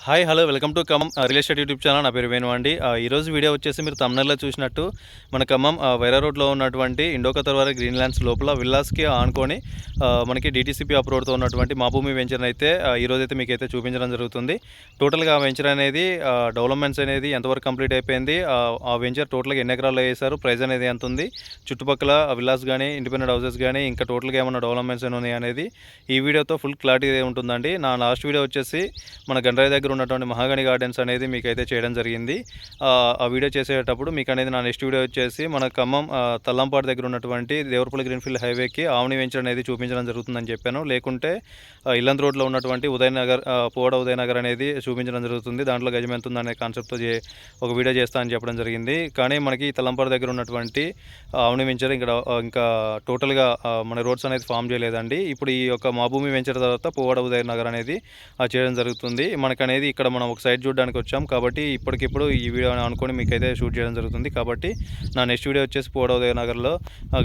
Hi hello welcome to Khammam real estate YouTube channel. నా పేరు వేణు అండి. ఈరోజు వీడియో వచ్చేసి మీరు thumbnail లో చూసినట్టు మన ఖమ్మం వైరా రోడ్లో ఉన్నటువంటి ఇండోకతర్వారి గ్రీన్ ల్యాండ్స్ లోపల విల్లాస్కి ఆనుకొని మనకి డిటీసీపీ అప్రోడ్తో ఉన్నటువంటి మా భూమి వెంచర్ అయితే ఈరోజైతే మీకు అయితే చూపించడం జరుగుతుంది. టోటల్గా ఆ వెంచర్ అనేది డెవలప్మెంట్స్ అనేది ఎంతవరకు కంప్లీట్ అయిపోయింది, ఆ వెంచర్ టోటల్గా ఎన్ని ఎకరాలు వేసారు, ప్రైస్ అనేది ఎంత ఉంది, చుట్టుపక్కల విల్లాస్ కానీ ఇండిపెండెంట్ హౌసెస్ కానీ ఇంకా టోటల్గా ఏమైనా డెవలప్మెంట్స్ ఉన్నాయి అనేది ఈ వీడియోతో ఫుల్ క్లారిటీ ఉంటుందండి. నా లాస్ట్ వీడియో వచ్చేసి మన గండ్రాయి దగ్గర ఉన్నటువంటి మహాగణి గార్డెన్స్ అనేది మీకు అయితే చేయడం జరిగింది. ఆ వీడియో చేసేటప్పుడు మీకు అనేది నా నెక్స్ట్ వీడియో వచ్చేసి మన ఖమ్మం తల్లంపాడు దగ్గర ఉన్నటువంటి దేవరపల్లి గ్రీన్ఫీల్డ్ హైవేకి ఆవని వెంచర్ అనేది చూపించడం జరుగుతుందని చెప్పాను. లేకుంటే ఇల్లంత్ రోడ్లో ఉన్నటువంటి ఉదయనగర్ పోవడ ఉదయనగర్ అనేది చూపించడం జరుగుతుంది. దాంట్లో గజం ఎంత ఉందనే కాన్సెప్ట్తో ఒక వీడియో చేస్తా అని చెప్పడం జరిగింది. కానీ మనకి తల్లంపాడు దగ్గర ఉన్నటువంటి ఆవని వెంచర్ ఇంకా టోటల్గా మన రోడ్స్ అనేది ఫామ్ చేయలేదండి. ఇప్పుడు ఈ యొక్క మా భూమి వెంచర్ తర్వాత పోవడ ఉదయనగర్ అనేది చేయడం జరుగుతుంది. మనకనేది ఇక్కడ మనం ఒక సైడ్ చూడడానికి వచ్చాం కాబట్టి ఇప్పటికిప్పుడు ఈ వీడియో అనుకొని మీకైతే షూట్ చేయడం జరుగుతుంది. కాబట్టి నా నెక్స్ట్ వీడియో వచ్చేసి పోవడ నగర్లో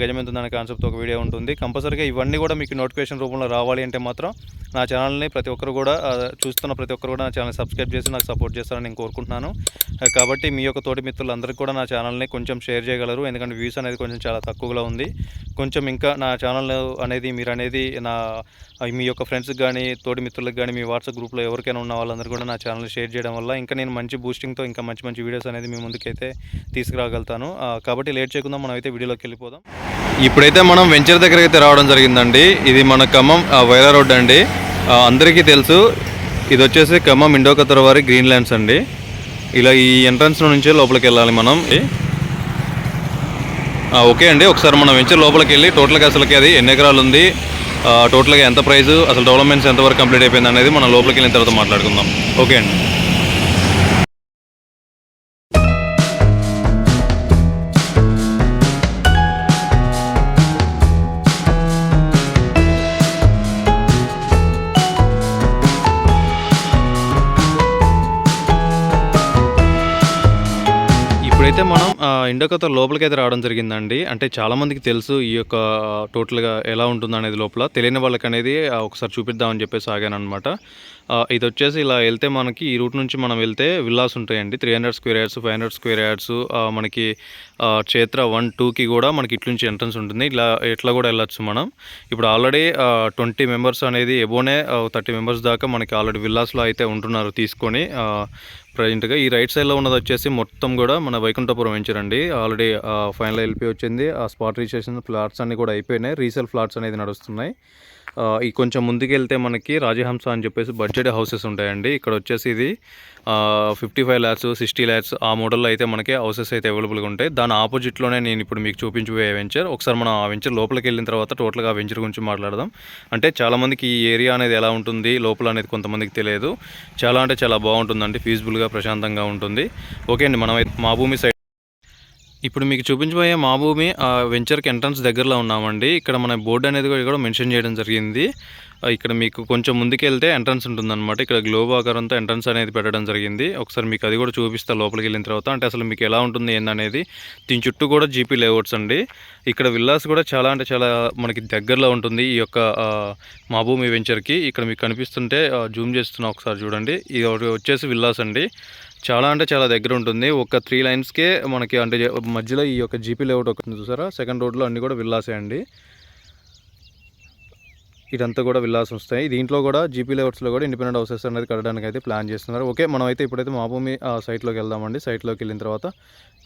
గజం ఎంత ఉందనే కాన్సెప్ట్ ఒక వీడియో ఉంటుంది. కంపల్సరీగా ఇవన్నీ కూడా మీకు నోటిఫికేషన్ రూపంలో రావాలి అంటే మాత్రం నా ఛానల్ని ప్రతి ఒక్కరు కూడా చూస్తున్న ప్రతి ఒక్కరు కూడా నా ఛానల్ సబ్స్క్రైబ్ చేసి నాకు సపోర్ట్ చేస్తారని నేను కోరుకుంటున్నాను. కాబట్టి మీ యొక్క తోటి మిత్రులందరికీ కూడా నా ఛానల్ని కొంచెం షేర్ చేయగలరు. ఎందుకంటే వ్యూస్ అనేది కొంచెం చాలా తక్కువగా ఉంది. కొంచెం ఇంకా నా ఛానల్ అనేది మీరు అనేది మీ యొక్క ఫ్రెండ్స్కి కానీ తోటి మిత్రులకు కానీ మీ వాట్సాప్ గ్రూప్లో ఎవరికైనా ఉన్న వాళ్ళందరూ కూడా నా ఛానల్ షేర్ చేయడం వల్ల ఇంకా నేను మంచి బూస్టింగ్తో ఇంకా మంచి మంచి వీడియోస్ అనేది మీ ముందుకైతే తీసుకురాగలుగుతాను. కాబట్టి లేట్ చేయకుండా మనం అయితే వీడియోలోకి వెళ్ళిపోదాం. ఇప్పుడైతే మనం వెంచర్ దగ్గర అయితే రావడం జరిగిందండి. ఇది మన ఖమ్మం వైరా రోడ్ అండి. అందరికీ తెలుసు ఇది వచ్చేసి ఖమ్మం ఇండోకతర్వారి గ్రీన్ ల్యాండ్స్ అండి. ఇలా ఈ ఎంట్రన్స్ నుంచే లోపలికి వెళ్ళాలి మనం. ఓకే అండి, ఒకసారి మనం వెంచర్ లోపలికి వెళ్ళి టోటల్గా అసలుకి అది ఎన్ని ఎకరాలు ఉంది, టోటల్గా ఎంత ప్రైస్, అసలు డెవలప్మెంట్స్ ఎంతవరకు కంప్లీట్ అయిపోయింది అనేది మనం లోపలికి వెళ్ళిన తర్వాత మాట్లాడుకుందాం. ఓకే అండి. ఇప్పుడైతే మనం ఇండోకతర్ లోపలికి అయితే రావడం జరిగిందండి. అంటే చాలామందికి తెలుసు ఈ యొక్క టోటల్గా ఎలా ఉంటుంది అనేది. లోపల తెలియని వాళ్ళకి అనేది ఒకసారి చూపిద్దామని చెప్పేసి ఆగాను అనమాట. ఇది వచ్చేసి ఇలా వెళ్తే మనకి ఈ రూట్ నుంచి మనం వెళ్తే విల్లాస్ ఉంటాయండి. 300 స్క్వేర్ యార్డ్స్, 500 స్క్వేర్ యార్డ్స్, మనకి క్షేత్ర 1, 2కి కూడా మనకి ఇట్ల నుంచి ఎంట్రన్స్ ఉంటుంది. ఇట్లా కూడా వెళ్ళొచ్చు మనం. ఇప్పుడు ఆల్రెడీ 20 మెంబర్స్ అనేది ఎబోనే 30 మెంబర్స్ దాకా మనకి ఆల్రెడీ విల్లాస్లో అయితే ఉంటున్నారు తీసుకొని. ప్రజెంట్గా ఈ రైట్ సైడ్లో ఉన్నది వచ్చేసి మొత్తం కూడా మన వైకుంఠపురం వెంచర్ అండి. ఆల్రెడీ ఫైనల్ ఎల్పి వచ్చింది. ఆ స్పాట్ రిజిస్ట్రేషన్ ఫ్లాట్స్ అన్నీ కూడా అయిపోయినాయి. రీసేల్ ఫ్లాట్స్ అనేది నడుస్తున్నాయి. ఈ కొంచెం ముందుకు వెళ్తే మనకి రాజహంస అని చెప్పేసి బడ్జెట్ హౌసెస్ ఉంటాయండి. ఇక్కడ వచ్చేసి ఇది 55 lakhs, 60 lakhs ఆ మోడల్లో అయితే మనకి హౌసెస్ అయితే అవైలబుల్గా ఉంటాయి. దాని ఆపోజిట్లోనే నేను ఇప్పుడు మీకు చూపించబోయే వెంచర్. ఒకసారి మనం ఆ వెంచర్ లోపలికి వెళ్ళిన తర్వాత టోటల్గా ఆ వెంచర్ గురించి మాట్లాడదాం. అంటే చాలామందికి ఈ ఏరియా అనేది ఎలా ఉంటుంది లోపల అనేది కొంతమందికి తెలియదు. చాలా అంటే చాలా బాగుంటుందండి, పీస్ఫుల్గా ప్రశాంతంగా ఉంటుంది. ఓకే అండి, మనం మా భూమి సైడ్ ఇప్పుడు మీకు చూపించబోయే మా భూమి వెంచర్కి ఎంట్రన్స్ దగ్గరలో ఉన్నామండి. ఇక్కడ మన బోర్డు అనేది కూడా మెన్షన్ చేయడం జరిగింది. ఇక్కడ మీకు కొంచెం ముందుకెళ్తే ఎంట్రన్స్ ఉంటుందన్నమాట. ఇక్కడ గ్లోబ్ ఆకారంతో ఎంట్రన్స్ అనేది పెట్టడం జరిగింది. ఒకసారి మీకు అది కూడా చూపిస్తా లోపలికి వెళ్ళిన తర్వాత. అంటే అసలు మీకు ఎలా ఉంటుంది ఏందనేది. దీని చుట్టూ కూడా జీపీ లేఅవుట్స్ అండి. ఇక్కడ విల్లాస్ కూడా చాలా అంటే చాలా మనకి దగ్గరలో ఉంటుంది ఈ యొక్క మా భూమి వెంచర్కి. ఇక్కడ మీకు కనిపిస్తుంటే జూమ్ చేస్తున్నా, ఒకసారి చూడండి. ఇది వచ్చేసి విల్లాస్ అండి. చాలా అంటే చాలా దగ్గర ఉంటుంది. ఒక 3 లైన్స్కే మనకి అంటే మధ్యలో ఈ యొక్క జీపీ లేఅవుట్ ఒకటి చూసారా, సెకండ్ రోడ్లో అన్నీ కూడా విల్లాసే అండి. ఇదంతా కూడా విల్లాస్ వస్తాయి. దీంట్లో కూడా జీపీ లేఅవుట్స్లో కూడా ఇండిపెండెంట్ హౌసెస్ అనేది కట్టడానికి అయితే ప్లాన్ చేస్తున్నారు. ఓకే, మనం అయితే ఇప్పుడైతే మా భూమి సైట్లోకి వెళ్దామండి. సైట్లోకి వెళ్ళిన తర్వాత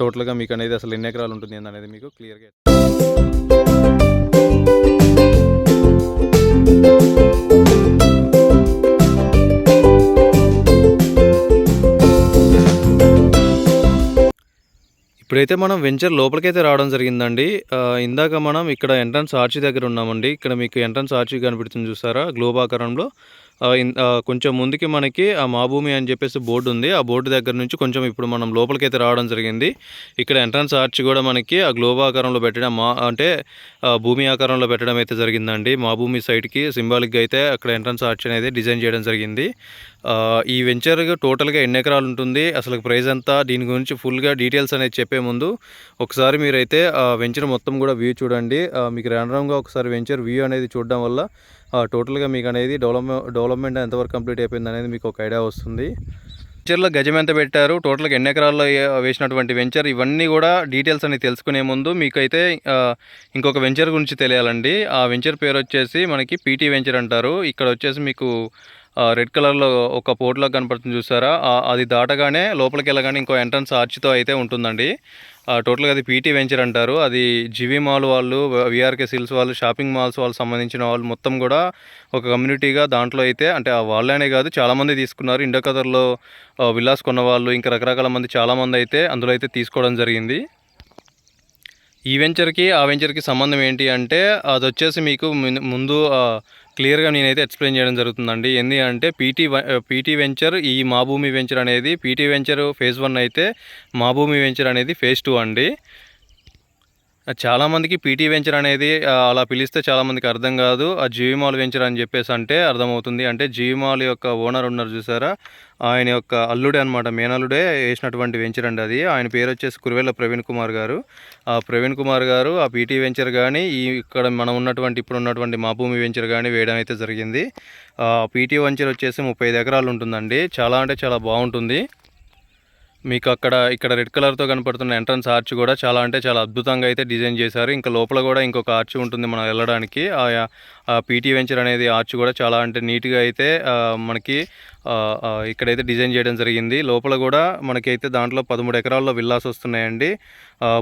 టోటల్గా మీకు అనేది అసలు ఎన్ని ఎకరాలు ఉంటుంది అనేది మీకు క్లియర్గా. ఇప్పుడైతే మనం వెంచర్ లోపలికైతే రావడం జరిగిందండి. ఇందాక మనం ఇక్కడ ఎంట్రన్స్ ఆర్చి దగ్గర ఉన్నామండి. ఇక్కడ మీకు ఎంట్రన్స్ ఆర్చి కనిపిస్తుంది చూసారా, గ్లోబ్ ఆకారంలో. కొంచెం ముందుకి మనకి ఆ మా భూమి అని చెప్పేసి బోర్డు ఉంది. ఆ బోర్డు దగ్గర నుంచి కొంచెం ఇప్పుడు మనం లోపలికైతే రావడం జరిగింది. ఇక్కడ ఎంట్రన్స్ ఆర్చ్ కూడా మనకి ఆ గ్లోబ్ ఆకారంలో పెట్టడం అంటే భూమి ఆకారంలో పెట్టడం అయితే జరిగిందండి. మా భూమి సైట్కి సింబాలిక్గా అయితే అక్కడ ఎంట్రన్స్ ఆర్చ్ అనేది డిజైన్ చేయడం జరిగింది. ఈ వెంచర్ టోటల్గా ఎన్ని ఎకరాలు ఉంటుంది, అసలు ప్రైస్ ఎంత, దీని గురించి ఫుల్గా డీటెయిల్స్ అనేది చెప్పే ముందు ఒకసారి మీరైతే వెంచర్ మొత్తం కూడా వ్యూ చూడండి. మీకు ర్యాండమ్గా ఒకసారి వెంచర్ వ్యూ అనేది చూడడం వల్ల టోటల్గా మీకు అనేది డెవలప్మెంట్ ఎంతవరకు కంప్లీట్ అయిపోయింది అనేది మీకు ఒక ఐడియా వస్తుంది. వెంచర్లో గజం ఎంత పెట్టారు, టోటల్గా ఎన్ని ఎకరాల్లో వేసినటువంటి వెంచర్, ఇవన్నీ కూడా డీటెయిల్స్ అని తెలుసుకునే ముందు మీకైతే ఇంకొక వెంచర్ గురించి తెలియాలండి. ఆ వెంచర్ పేరు వచ్చేసి మనకి పీటీ వెంచర్ అంటారు. ఇక్కడ వచ్చేసి మీకు రెడ్ కలర్లో ఒక పోర్ట్లా కనపడుతుంది చూసారా, అది దాటగానే లోపలికి వెళ్ళగానే ఇంకో ఎంట్రన్స్ ఆర్చ్తో అయితే ఉంటుందండి. టోటల్గా అది పీటీ వెంచర్ అంటారు. అది జీవీ మాల్ వాళ్ళు, విఆర్కే సిల్స్ వాళ్ళు, షాపింగ్ మాల్స్ వాళ్ళు సంబంధించిన వాళ్ళు మొత్తం కూడా ఒక కమ్యూనిటీగా దాంట్లో అయితే, అంటే వాళ్ళనే కాదు చాలామంది తీసుకున్నారు. ఇండో కదర్లో విల్లాస్ కొన్న వాళ్ళు ఇంకా రకరకాల మంది చాలామంది అయితే అందులో అయితే తీసుకోవడం జరిగింది. ఈ వెంచర్కి ఆ వెంచర్కి సంబంధం ఏంటి అంటే, అది వచ్చేసి మీకు ముందు క్లియర్గా నేనైతే ఎక్స్ప్లెయిన్ చేయడం జరుగుతుందండి. ఏంటి అంటే పీటీ వెంచర్, ఈ మా భూమి వెంచర్ అనేది పీటీ వెంచర్ ఫేజ్ 1 అయితే, మా భూమి వెంచర్ అనేది ఫేజ్ 2 అండి. చాలామందికి పీటీ వెంచర్ అనేది అలా పిలిస్తే చాలామందికి అర్థం కాదు. ఆ జీవి మాల్ వెంచర్ అని చెప్పేసి అంటే అర్థమవుతుంది. అంటే జీవి మాల్ యొక్క ఓనర్ ఉన్నారు చూసారా, ఆయన యొక్క అల్లుడే అనమాట, మేనల్లుడే వేసినటువంటి వెంచర్ అండి అది. ఆయన పేరు వచ్చేసి కురువెల్ల ప్రవీణ్ కుమార్ గారు. ఆ ప్రవీణ్ కుమార్ గారు ఆ పీటీ వెంచర్ కానీ ఇక్కడ మనం ఉన్నటువంటి ఇప్పుడు ఉన్నటువంటి మా భూమి వెంచర్ కానీ వేయడం అయితే జరిగింది. పీటీ వెంచర్ వచ్చేసి 35 ఎకరాలు ఉంటుందండి. చాలా అంటే చాలా బాగుంటుంది. మీకు ఇక్కడ రెడ్ కలర్తో కనపడుతున్న ఎంట్రన్స్ ఆర్చ్ కూడా చాలా అంటే చాలా అద్భుతంగా అయితే డిజైన్ చేశారు. ఇంకా లోపల కూడా ఇంకొక ఆర్చ్ ఉంటుంది మనం వెళ్ళడానికి. ఆ పీటీ వెంచర్ అనేది ఆర్చ్ కూడా చాలా అంటే నీట్గా అయితే మనకి ఇక్కడైతే డిజైన్ చేయడం జరిగింది. లోపల కూడా మనకైతే దాంట్లో 13 ఎకరాల్లో విల్లాస్ వస్తున్నాయండి.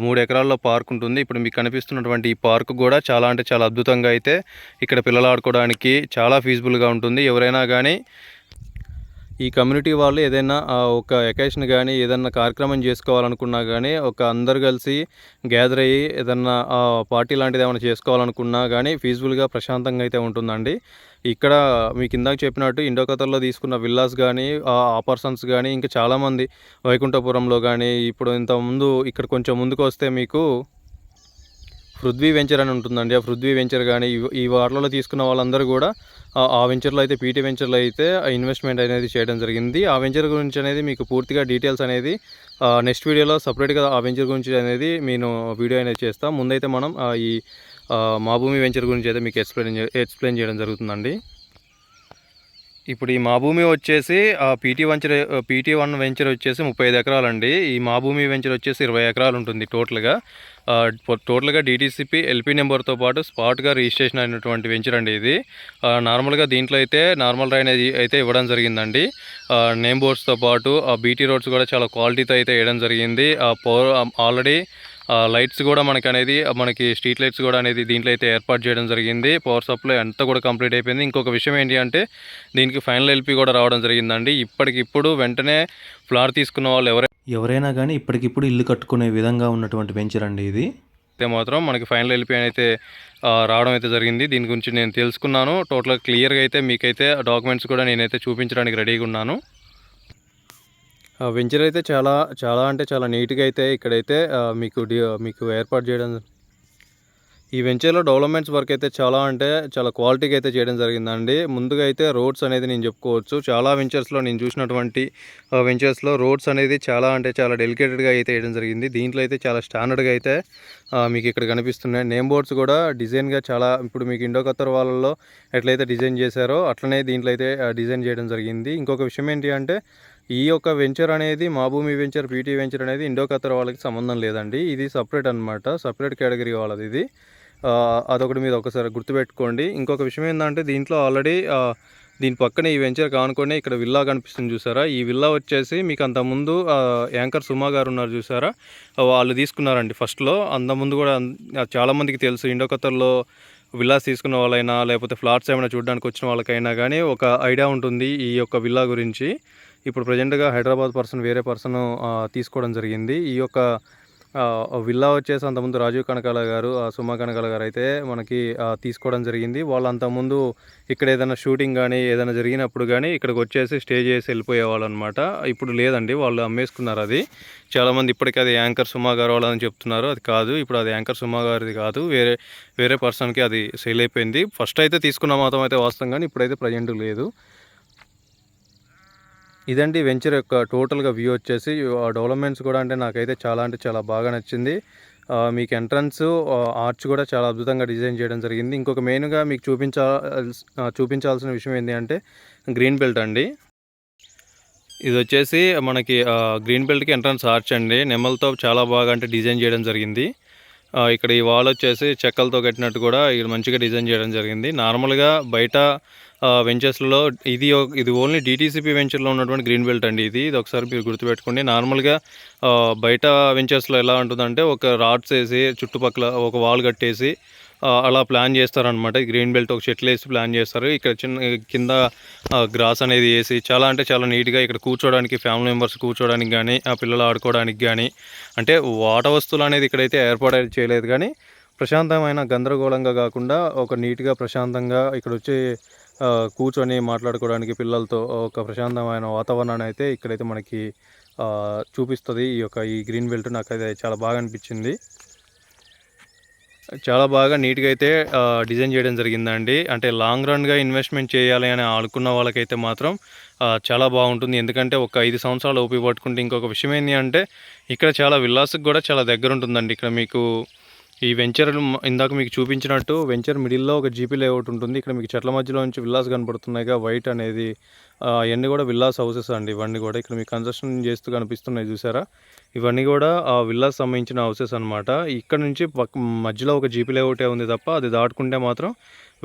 3 ఎకరాల్లో పార్క్ ఉంటుంది. ఇప్పుడు మీకు కనిపిస్తున్నటువంటి ఈ పార్క్ కూడా చాలా అంటే చాలా అద్భుతంగా అయితే ఇక్కడ పిల్లలు ఆడుకోవడానికి చాలా ఫీజిబుల్గా ఉంటుంది. ఎవరైనా కానీ ఈ కమ్యూనిటీ వాళ్ళు ఏదైనా ఒక అకేషన్ కానీ ఏదైనా కార్యక్రమం చేసుకోవాలనుకున్నా కానీ అందరు కలిసి గ్యాదర్ అయ్యి ఏదన్నా పార్టీ లాంటిది ఏమైనా చేసుకోవాలనుకున్నా కానీ ఫీజిబుల్గా ప్రశాంతంగా అయితే ఉంటుందండి. ఇక్కడ మీకు ఇందాక చెప్పినట్టు ఇండో కతార్లో తీసుకున్న విల్లాస్ కానీ ఆ పర్సన్స్ కానీ ఇంకా చాలామంది వైకుంఠపురంలో కానీ, ఇప్పుడు ఇంతకుముందు ఇక్కడ కొంచెం ముందుకు వస్తే మీకు పృథ్వీ వెంచర్ అని ఉంటుందండి. ఆ పృథ్వీ వెంచర్ కానీ ఈ వార్లలో తీసుకున్న వాళ్ళందరూ కూడా ఆ వెంచర్లో అయితే పీటీ వెంచర్లో అయితే ఇన్వెస్ట్మెంట్ అనేది చేయడం జరిగింది. ఆ వెంచర్ గురించి అనేది మీకు పూర్తిగా డీటెయిల్స్ అనేది నెక్స్ట్ వీడియోలో సపరేట్గా ఆ వెంచర్ గురించి అనేది నేను వీడియో అనేది చేస్తాను. ముందైతే మనం ఈ మా భూమి వెంచర్ గురించి అయితే మీకు ఎక్స్ప్లెయిన్ చేయడం జరుగుతుందండి. ఇప్పుడు ఈ మా భూమి వచ్చేసి పీటీ 1 వెంచర్ వచ్చేసి 35 ఎకరాలండి. ఈ మా భూమి వెంచర్ వచ్చేసి 20 ఎకరాలు ఉంటుంది టోటల్గా DTCP LP నెంబర్తో పాటు స్పాట్గా రిజిస్ట్రేషన్ అయినటువంటి వెంచర్ అండి ఇది. నార్మల్గా దీంట్లో అయితే నార్మల్ డ్రైనేజ్ అయితే ఇవ్వడం జరిగిందండి. నేమ్ బోర్డ్స్తో పాటు BT రోడ్స్ కూడా చాలా క్వాలిటీతో అయితే వేయడం జరిగింది. ఆల్రెడీ లైట్స్ కూడా మనకి స్ట్రీట్ లైట్స్ కూడా అనేది దీంట్లో అయితే ఏర్పాటు చేయడం జరిగింది. పవర్ సప్లై అంతా కూడా కంప్లీట్ అయిపోయింది. ఇంకొక విషయం ఏంటి అంటే దీనికి ఫైనల్ LP కూడా రావడం జరిగిందండి. ఇప్పటికిప్పుడు వెంటనే ఫ్లాట్ తీసుకున్న వాళ్ళు ఎవరైనా కానీ ఇప్పటికిప్పుడు ఇల్లు కట్టుకునే విధంగా ఉన్నటువంటి వెంచర్ అండి ఇది. అయితే మాత్రం మనకి ఫైనల్ LP అయితే రావడం అయితే జరిగింది. దీని గురించి నేను తెలుసుకున్నాను. టోటల్గా క్లియర్గా అయితే మీకైతే డాక్యుమెంట్స్ కూడా నేనైతే చూపించడానికి రెడీగా ఉన్నాను. వెంచర్ అయితే చాలా అంటే చాలా నీట్గా అయితే ఇక్కడైతే మీకు ఏర్పాటు చేయడం. ఈ వెంచర్లో డెవలప్మెంట్స్ వర్క్ అయితే చాలా అంటే చాలా క్వాలిటీగా అయితే చేయడం జరిగిందండి. ముందుగా అయితే రోడ్స్ అనేది నేను చెప్పుకోవచ్చు. చాలా వెంచర్స్లో నేను చూసినటువంటి వెంచర్స్లో రోడ్స్ అనేది చాలా అంటే చాలా డెలికేటెడ్గా అయితే వేయడం జరిగింది. దీంట్లో అయితే చాలా స్టాండర్డ్గా అయితే మీకు ఇక్కడ కనిపిస్తున్నాయి. నేమ్ బోర్డ్స్ కూడా డిజైన్గా చాలా, ఇప్పుడు మీకు ఇండో కతార్ వాళ్ళలో ఎట్లయితే డిజైన్ చేశారో అట్లనే దీంట్లో అయితే డిజైన్ చేయడం జరిగింది. ఇంకొక విషయం ఏంటి అంటే ఈ యొక్క వెంచర్ అనేది మా భూమి వెంచర్ పీటీ వెంచర్ అనేది ఇండో కతార్ వాళ్ళకి సంబంధం లేదండి. ఇది సపరేట్ అనమాట, సపరేట్ కేటగిరీ వాళ్ళది ఇది. అదొకటి మీరు ఒకసారి గుర్తుపెట్టుకోండి. ఇంకొక విషయం ఏంటంటే దీంట్లో ఆల్రెడీ దీని పక్కనే ఈ వెంచర్ కానుకొని ఇక్కడ విల్లా కనిపిస్తుంది చూసారా. ఈ విల్లా వచ్చేసి మీకు అంతకుముందు యాంకర్ సుమా గారు ఉన్నారు చూసారా, వాళ్ళు తీసుకున్నారండి ఫస్ట్లో. అంతకుముందు కూడా చాలామందికి తెలుసు, ఇండో కతార్లో విల్లాస్ తీసుకున్న వాళ్ళైనా లేకపోతే ఫ్లాట్స్ ఏమైనా చూడడానికి వచ్చిన వాళ్ళకైనా కానీ ఒక ఐడియా ఉంటుంది ఈ యొక్క విల్లా గురించి. ఇప్పుడు ప్రజెంట్గా హైదరాబాద్ వేరే పర్సన్ తీసుకోవడం జరిగింది. ఈ యొక్క విల్లా వచ్చేసి అంతకుముందు రాజీవ్ కనకాల గారు, సుమా కనకాల గారు అయితే మనకి తీసుకోవడం జరిగింది. వాళ్ళు అంతకుముందు ఇక్కడ ఏదైనా షూటింగ్ కానీ ఏదైనా జరిగినప్పుడు కానీ ఇక్కడికి వచ్చేసి స్టే చేసి వెళ్ళిపోయేవాళ్ళు అనమాట. ఇప్పుడు లేదండి, వాళ్ళు అమ్మేసుకున్నారు అది. చాలామంది ఇప్పటికీ అది యాంకర్ సుమా గారు వాళ్ళని చెప్తున్నారు. అది కాదు, ఇప్పుడు అది యాంకర్ సుమా గారిది కాదు, వేరే పర్సన్కి అది సేల్ అయిపోయింది. ఫస్ట్ అయితే తీసుకున్న మాత్రం అయితే వాస్తవం, కానీ ఇప్పుడైతే ప్రజెంట్ లేదు. ఇదండి వెంచర్ యొక్క టోటల్గా వ్యూ వచ్చేసి. డెవలప్మెంట్స్ కూడా అంటే నాకైతే చాలా అంటే చాలా బాగా నచ్చింది. మీకు ఎంట్రన్స్ ఆర్చ్ కూడా చాలా అద్భుతంగా డిజైన్ చేయడం జరిగింది. ఇంకొక మెయిన్గా మీకు చూపించాల్సిన విషయం ఏంటి అంటే గ్రీన్ బెల్ట్ అండి. ఇది వచ్చేసి మనకి గ్రీన్ బెల్ట్‌కి ఎంట్రన్స్ ఆర్చ్ అండి. నెమలితో చాలా బాగా అంటే డిజైన్ చేయడం జరిగింది. ఇక్కడ ఈ వాల్ వచ్చేసి చెక్కలతో కట్టినట్టు కూడా ఇక్కడ మంచిగా డిజైన్ చేయడం జరిగింది. నార్మల్‌గా బయట వెంచర్స్‌లో ఇది ఓన్లీ డీటీసీపీ వెంచర్‌లో ఉన్నటువంటి గ్రీన్ బెల్ట్ అండి ఇది. ఇది ఒకసారి మీరు గుర్తుపెట్టుకోండి. నార్మల్‌గా బయట వెంచర్స్‌లో ఎలా ఉంటుందంటే ఒక రాడ్స్ ఏసి చుట్టుపక్కల ఒక వాల్ కట్టేసి అలా ప్లాన్ చేస్తారనమాట. గ్రీన్ బెల్ట్ ఒక చెట్లేసి ప్లాన్ చేస్తారు. ఇక్కడ చిన్న కింద గ్రాస్ అనేది ఏసి చాలా అంటే చాలా నీట్‌గా ఇక్కడ కూర్చోవడానికి ఫ్యామిలీ మెంబర్స్ కూర్చోవడానికి గానీ, పిల్లలు ఆడుకోవడానికి గానీ, అంటే వాట వస్తువులు అనేది ఇక్కడైతే ఏర్పాటు చేయలేదు కానీ, ప్రశాంతమైన గందరగోళంగా కాకుండా ఒక నీట్‌గా ప్రశాంతంగా ఇక్కడొచ్చి కూర్చొని మాట్లాడుకోవడానికి పిల్లలతో ఒక ప్రశాంతమైన వాతావరణాన్ని అయితే ఇక్కడైతే మనకి చూపిస్తది. ఈ గ్రీన్ బెల్ట్ నాకైతే చాలా బాగా అనిపించింది. చాలా బాగా నీట్‌గా అయితే డిజైన్ చేయడం జరిగిందండి. అంటే లాంగ్ రన్‌గా ఇన్వెస్ట్‌మెంట్ చేయాలి అని అనుకున్న వాళ్ళకైతే మాత్రం చాలా బాగుంటుంది. ఎందుకంటే ఒక 5 సంవత్సరాలు ఓపిక పట్టుకుంటే ఇంకొక విషయం ఏంది అంటే ఇక్కడ చాలా విల్లాస్‌కి కూడా చాలా దగ్గరుంటుందండి. ఇక్కడ మీకు ఈ వెంచర్ ఇందాక మీకు చూపించినట్టు వెంచర్ మిడిల్‌లో ఒక జీపీ లేఅవుట్ ఉంటుంది. ఇక్కడ మీకు చెట్ల మధ్యలో నుంచి విల్లాస్ కనపడుతున్నాయిగా వైట్ అనేది అయన్నీ కూడా విల్లాస్ హౌసెస్ అండి. ఇవన్నీ కూడా ఇక్కడ మీకు కన్స్ట్రక్షన్ చేస్తూ కనిపిస్తున్నాయి చూసారా? ఇవన్నీ కూడా ఆ విల్లాస్ సంబంధించిన హౌసెస్ అనమాట. ఇక్కడ నుంచి మధ్యలో ఒక జీపీ లేఅవుటే ఉంది తప్ప అది దాటుకుంటే మాత్రం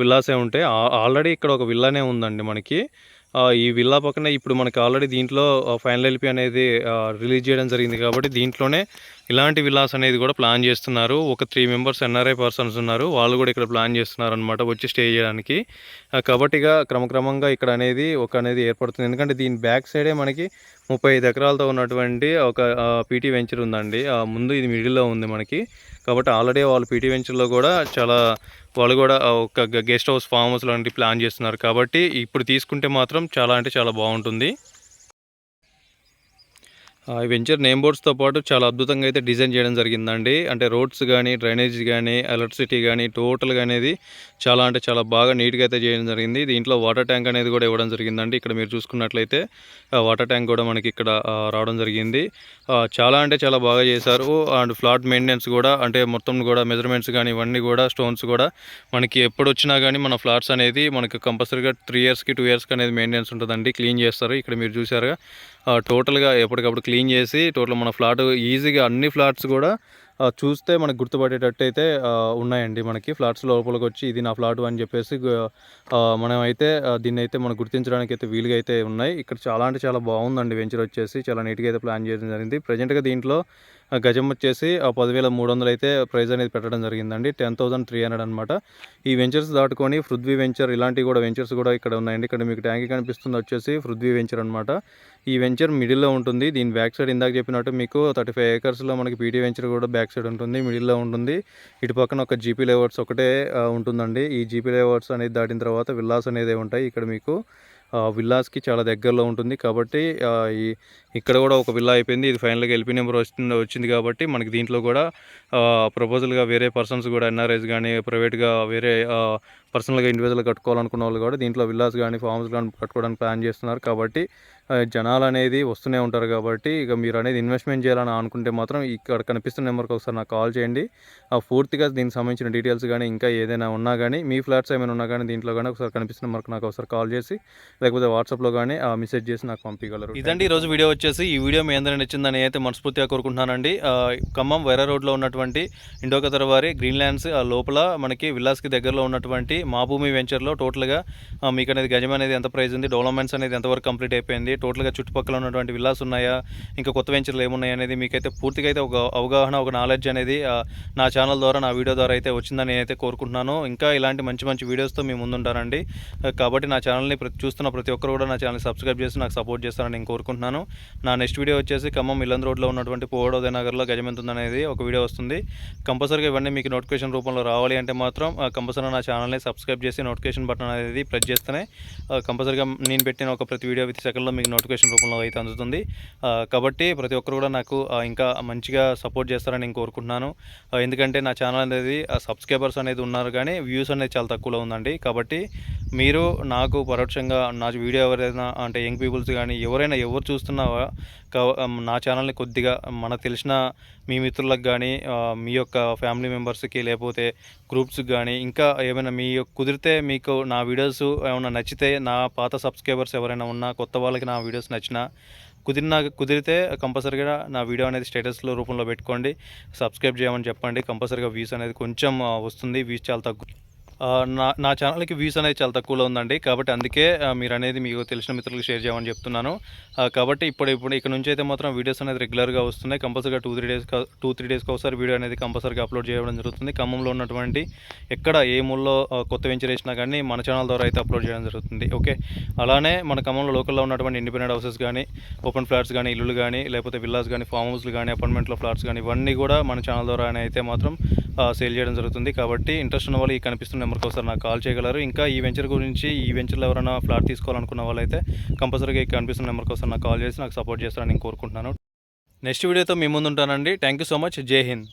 విల్లాసే ఉంటాయి. ఆల్రెడీ ఇక్కడ ఒక విల్లానే ఉందండి మనకి. ఈ విల్లా పక్కన ఇప్పుడు మనకి ఆల్రెడీ దీంట్లో ఫైనల్ ఎల్‌పీ అనేది రిలీజ్ చేయడం జరిగింది కాబట్టి దీంట్లోనే ఇలాంటి విల్లాస్ అనేది కూడా ప్లాన్ చేస్తున్నారు. ఒక 3 మెంబర్స్ ఎన్ఆర్ఐ పర్సన్స్ ఉన్నారు. వాళ్ళు కూడా ఇక్కడ ప్లాన్ చేస్తున్నారనమాట వచ్చి స్టే చేయడానికి. కాబట్టి ఇక క్రమక్రమంగా ఇక్కడ అనేది ఏర్పడుతుంది. ఎందుకంటే దీని బ్యాక్ సైడే మనకి 35 ఎకరాలతో ఉన్నటువంటి ఒక పీటీ వెంచర్ ఉందండి. ముందు ఇది మిడిల్‌లో ఉంది మనకి. కాబట్టి ఆల్రెడీ వాళ్ళు పీటీ వెంచర్‌లో కూడా వాళ్ళు కూడా ఒక గెస్ట్ హౌస్, ఫామ్ హౌస్ లాంటివి ప్లాన్ చేస్తున్నారు. కాబట్టి ఇప్పుడు తీసుకుంటే మాత్రం చాలా అంటే చాలా బాగుంటుంది. ఈ వెంచర్ నేమ్ బోర్డ్స్‌తో పాటు చాలా అద్భుతంగా అయితే డిజైన్ చేయడం జరిగిందండి. అంటే రోడ్స్ గానీ, డ్రైనేజ్ గానీ, ఎలక్ట్రిసిటీ గానీ టోటల్‌గా అనేది చాలా అంటే చాలా బాగా నీట్‌గా అయితే చేయడం జరిగింది. దీంట్లో వాటర్ ట్యాంక్ అనేది కూడా ఇవ్వడం జరిగిందండి. ఇక్కడ మీరు చూసుకున్నట్లయితే వాటర్ ట్యాంక్ కూడా మనకి ఇక్కడ రావడం జరిగింది. చాలా అంటే చాలా బాగా చేశారు. అండ్ ఫ్లాట్ మెయింటెనెన్స్ కూడా అంటే మొత్తం కూడా మెజర్మెంట్స్ గానీ ఇవన్నీ కూడా స్టోన్స్ కూడా మనకి ఎప్పుడొచ్చినా గానీ మన ఫ్లాట్స్ అనేది మనకి కంపల్సరీగా 3 ఇయర్స్‌కి 2 ఇయర్స్‌కి అనేది మెయింటెనెన్స్ ఉంటుందండి. క్లీన్ చేస్తారు. ఇక్కడ మీరు చూసారుగా టోటల్‌గా ఎప్పటికప్పుడు క్లీన్ చేసి టోటల్ మన ఫ్లాట్ ఈజీగా అన్ని ఫ్లాట్స్ కూడా చూస్తే మనకు గుర్తుపట్టేటట్టు అయితే ఉన్నాయండి. మనకి ఫ్లాట్స్ లోపలికొచ్చి ఇది నా ఫ్లాట్ అని చెప్పేసి మనమైతే దీన్నైతే మనం గుర్తించడానికి అయితే వీలుగా అయితే ఉన్నాయి. ఇక్కడ చాలా అంటే చాలా బాగుందండి వెంచర్ వచ్చేసి. చాలా నీట్‌గా అయితే ప్లాన్ చేయడం జరిగింది. ప్రెజెంట్‌గా దీంట్లో గజం వచ్చేసి 10,300 అయితే ప్రైస్ అనేది పెట్టడం జరిగిందండి. 10,300 అనమాట. ఈ వెంచర్స్ దాటుకొని పృథ్వీ వెంచర్ ఇలాంటివి కూడా వెంచర్స్ కూడా ఇక్కడ ఉన్నాయండి. ఇక్కడ మీకు ట్యాంక్ కనిపిస్తుంది వచ్చేసి పృథ్వీ వెంచర్ అనమాట. ఈ వెంచర్ మిడిల్‌లో ఉంటుంది. దీని బ్యాక్ సైడ్ ఇందాక చెప్పినట్టు మీకు 35 ఏకర్స్‌లో మనకి పీటీ వెంచర్ కూడా బ్యాక్ సైడ్ ఉంటుంది. మిడిల్‌లో ఉంటుంది. ఇటు పక్కన ఒక జీపీ లేఅవుట్స్ ఒకటే ఉంటుందండి. ఈ జీపీ లేఅవుట్స్ అనేది దాటిన తర్వాత విల్లాస్ అనేది ఉంటాయి. ఇక్కడ మీకు విల్లాస్‌కి చాలా దగ్గరలో ఉంటుంది. కాబట్టి ఇక్కడ కూడా ఒక విల్లా అయిపోయింది. ఇది ఫైనల్‌గా ఎల్‌పీ నెంబర్ వచ్చింది కాబట్టి మనకి దీంట్లో కూడా ప్రపోజల్‌గా వేరే పర్సన్స్ కూడా ఎన్ఆర్ఐస్ కానీ ప్రైవేట్‌గా వేరే పర్సనల్‌గా ఇండివిజువల్‌గా కట్టుకోవాలనుకున్న వాళ్ళు కూడా దీంట్లో విల్లాస్ కానీ ఫామ్ హౌస్ కానీ కట్టుకోవడానికి ప్లాన్ చేస్తున్నారు. కాబట్టి జనాలు అనేది వస్తూనే ఉంటారు కాబట్టి ఇక మీరు అనేది ఇన్వెస్ట్మెంట్ చేయాలని అనుకుంటే మాత్రం ఇక్కడ కనిపిస్తున్న నెంబర్కి ఒకసారి నాకు కాల్ చేయండి. పూర్తిగా దీనికి సంబంధించిన డీటెయిల్స్ కానీ ఇంకా ఏదైనా ఉన్నా కానీ మీ ఫ్లాట్స్ ఏమైనా ఉన్నా కానీ దీంట్లో కానీ ఒకసారి కనిపిస్తున్న నెంబర్కి నాకు ఒకసారి కాల్ చేసి లేకపోతే వాట్సాప్లో కానీ మెసేజ్ చేసి నాకు పంపించగలరు. ఇదండి ఈరోజు వీడియో వచ్చేసి. ఈ వీడియో మీ అందరూ నచ్చిందని అయితే మనస్ఫూర్తిగా కోరుకుంటున్నానండి. ఖమ్మం వైరా రోడ్లో ఉన్నటువంటి ఇండోకతరవారి గ్రీన్ ల్యాండ్స్ లోపల మనకి విల్లాస్కి దగ్గరలో ఉన్నటువంటి మా భూమి వెంచర్లో టోటల్గా మీకు అనేది గజం అనేది ఎంత ప్రైస్ ఉంది, డెవలప్మెంట్స్ అనేది ఎంతవరకు కంప్లీట్ అయిపోయింది, టోటల్గా చుట్టుపక్కల ఉన్నటువంటి విల్లాస్ ఉన్నాయా, ఇంకా కొత్త వెంచర్లు ఏమున్నాయి అనేది మీకైతే పూర్తిగా అయితే ఒక అవగాహన, ఒక నాలెడ్జ్ అనేది నా ఛానల్ ద్వారా, నా వీడియో ద్వారా అయితే వచ్చిందని నేనైతే కోరుకుంటున్నాను. ఇంకా ఇలాంటి మంచి మంచి వీడియోస్తో మీ ముందుంటానండి. కాబట్టి నా ఛానల్ని చూస్తున్న ప్రతి ఒక్కరు కూడా నా ఛానల్ని సబ్స్క్రైబ్ చేసి నాకు సపోర్ట్ చేస్తారని నేను కోరుకుంటున్నాను. నా నెక్స్ట్ వీడియో వచ్చేసి ఖమ్మం ఇల్లందు రోడ్లో ఉన్నటువంటి పోవడోదయ నగర్లో గజం ఎంత ఉందనేది ఒక వీడియో వస్తుంది. కంపల్సరీగా ఇవన్నీ మీకు నోటిఫికేషన్ రూపంలో రావాలి అంటే మాత్రం కంపల్సరీగా నా ఛానల్ని సబ్స్క్రైబ్ చేసి నోటిఫికేషన్ బటన్ అనేది ప్రెస్ చేస్తేనే కంపల్సరీగా నేను పెట్టిన ఒక ప్రతి వీడియో విత్ సెకండ్లో మీకు నోటిఫికేషన్ రూపంలో అయితే అందుతుంది. కాబట్టి ప్రతి ఒక్కరు కూడా నాకు ఇంకా మంచిగా సపోర్ట్ చేస్తారని నేను కోరుకుంటున్నాను. ఎందుకంటే నా ఛానల్ అనేది సబ్స్క్రైబర్స్ అనేది ఉన్నారు కానీ వ్యూస్ అనేది చాలా తక్కువలో ఉందండి. కాబట్టి మీరు నాకు పరోక్షంగా నా వీడియో ఎవరైనా అంటే యంగ్ పీపుల్స్ కానీ ఎవరు చూస్తున్నా నా ఛానల్ని కొద్దిగా మనకు తెలిసిన మీ మిత్రులకు కానీ మీ యొక్క ఫ్యామిలీ మెంబర్స్కి లేకపోతే గ్రూప్స్కి కానీ ఇంకా ఏమైనా కుదిరితే మీకు నా వీడియోస్ ఏమైనా నచ్చితే నా పాత సబ్స్క్రైబర్స్ ఎవరైనా ఉన్నా కొత్త వాళ్ళకి నా వీడియోస్ నచ్చినా కుదిరితే కంపల్సరీగా నా వీడియో అనేది స్టేటస్లో రూపంలో పెట్టుకోండి. సబ్స్క్రైబ్ చేయమని చెప్పండి. కంపల్సరీగా వ్యూస్ అనేది కొంచెం వస్తుంది. వ్యూస్ చాలా తక్కువ. నా ఛానల్‌కి వ్యూస్ అనేది చాలా తక్కువలో ఉందండి. కాబట్టి అందుకే మీరనేది మీకు తెలిసిన మిత్రులకు షేర్ చేయమని చెప్తున్నాను. కాబట్టి ఇప్పుడు ఇక నుంచి అయితే మాత్రం వీడియోస్ అనేది రెగ్యులర్‌గా వస్తున్నాయి. కంపల్సరీగా 2-3 డేస్‌కి ఒకసారి వీడియో అనేది కంపల్సరీగా అప్లోడ్ చేయడం జరుగుతుంది. ఖమ్మంలో ఉన్నటువంటి ఎక్కడ ఏ మూలలో కొత్త వెంచర్ వేసినా కానీ మన ఛానల్ ద్వారా అయితే అప్లోడ్ చేయడం జరుగుతుంది. ఓకే. అలానే మన ఖమ్మంలో లోకల్‌లో ఉన్నటువంటి ఇండిపెండెంట్ హౌసెస్ కానీ, ఓపెన్ ఫ్లాట్స్ కానీ, ఇల్లులు కానీ, లేకపోతే విల్లాస్ కానీ, ఫామ్ హౌస్‌లు కానీ, అపార్ట్మెంట్‌లో ఫ్లాట్స్ కానీ ఇవన్నీ కూడా మన ఛానల్ ద్వారానే అయితే మాత్రం సేల్ చేయడం జరుగుతుంది. కాబట్టి ఇంట్రెస్ట్ ఉన్న వాళ్ళు ఈ కనిపిస్తున్న నెంబర్కి ఒకసారి నాకు కాల్ చేయగలరు. ఇంకా ఈ వెంచర్ గురించి ఈ వెంచర్లో ఎవరైనా ఫ్లాట్ తీసుకోవాలనుకున్న వాళ్ళైతే కంపల్సరీగా ఈ కనిపిస్తున్న నెంబర్కి ఒకసారి నాకు కాల్ చేసి నాకు సపోర్ట్ చేస్తారని నేను కోరుకుంటున్నాను. నెక్స్ట్ వీడియోతో మీ ముందు ఉంటానండి. Thank you so much. జై హింద్.